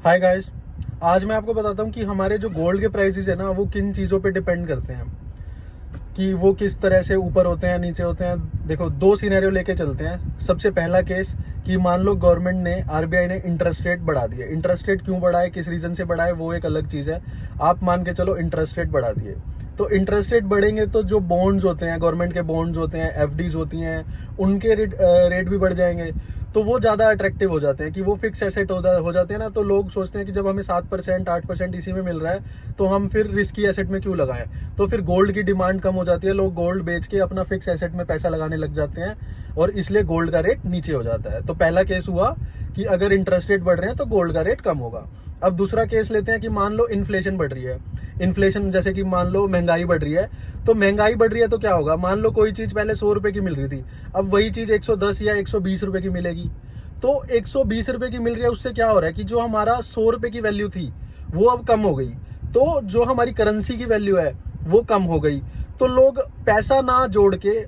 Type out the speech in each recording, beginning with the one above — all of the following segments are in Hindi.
हाय गाइस, आज मैं आपको बताता हूँ कि हमारे जो गोल्ड के प्राइसेस है ना वो किन चीज़ों पे डिपेंड करते हैं कि वो किस तरह से ऊपर होते हैं नीचे होते हैं। देखो, दो सिनेरियो लेके चलते हैं। सबसे पहला केस कि मान लो गवर्नमेंट ने आरबीआई ने इंटरेस्ट रेट बढ़ा दिए। इंटरेस्ट रेट क्यों बढ़ाए, किस रीज़न से बढ़ाए, वो एक अलग चीज़ है। आप मान के चलो इंटरेस्ट रेट बढ़ा दिए, तो इंटरेस्ट रेट बढ़ेंगे तो जो बॉन्ड्स होते हैं, गवर्नमेंट के बॉन्ड्स होते हैं, एफडीज होती हैं, उनके रेट भी बढ़ जाएंगे। तो वो ज़्यादा अट्रैक्टिव हो जाते हैं कि वो फिक्स एसेट हो जाते हैं ना। तो लोग सोचते हैं कि जब हमें 7% 8% इसी में मिल रहा है तो हम फिर रिस्की एसेट में क्यों लगाएं। तो फिर गोल्ड की डिमांड कम हो जाती है, लोग गोल्ड बेच के अपना फिक्स एसेट में पैसा लगाने लग जाते हैं और इसलिए गोल्ड का रेट नीचे हो जाता है। तो पहला केस हुआ कि अगर इंटरेस्ट रेट बढ़ रहे हैं तो गोल्ड का रेट कम होगा। अब दूसरा केस लेते हैं कि मान लो इन्फ्लेशन बढ़ रही है। इन्फ्लेशन जैसे कि मान लो महंगाई बढ़ रही है, तो महंगाई बढ़ रही है तो क्या होगा। मान लो कोई चीज पहले 100 रुपए की मिल रही थी, अब वही चीज 110 या 120 रुपए की मिलेगी। तो 120 रुपए की मिल रही है, उससे क्या हो रहा है कि जो हमारा 100 रुपए की वैल्यू थी वो अब कम हो गई। तो जो हमारी करेंसी की वैल्यू है वो कम हो गई। तो लोग पैसा ना जोड़ के,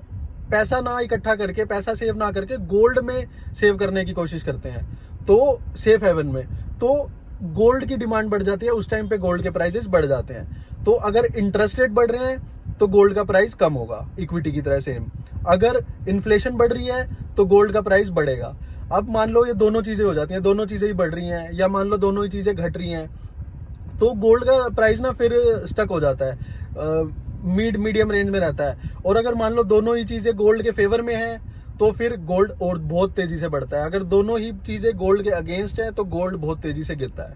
पैसा ना इकट्ठा करके, पैसा सेव ना करके गोल्ड में सेव करने की कोशिश करते हैं, तो सेफ हेवन में। तो गोल्ड की डिमांड बढ़ जाती है, उस टाइम पे गोल्ड के प्राइसेस बढ़ जाते हैं। तो अगर इंटरेस्ट रेट बढ़ रहे हैं तो गोल्ड का प्राइस कम होगा, इक्विटी की तरह सेम। अगर इन्फ्लेशन बढ़ रही है तो गोल्ड का प्राइस बढ़ेगा। अब मान लो ये दोनों चीजें हो जाती हैं, दोनों चीजें ही बढ़ रही हैं, या मान लो दोनों ही चीजें घट रही हैं, तो गोल्ड का प्राइस ना फिर स्टक हो जाता है, मीडियम रेंज में रहता है। और अगर मान लो दोनों ही चीजें गोल्ड के फेवर में है तो फिर गोल्ड और बहुत तेजी से बढ़ता है। अगर दोनों ही चीजें गोल्ड के अगेंस्ट है तो गोल्ड बहुत तेजी से गिरता है।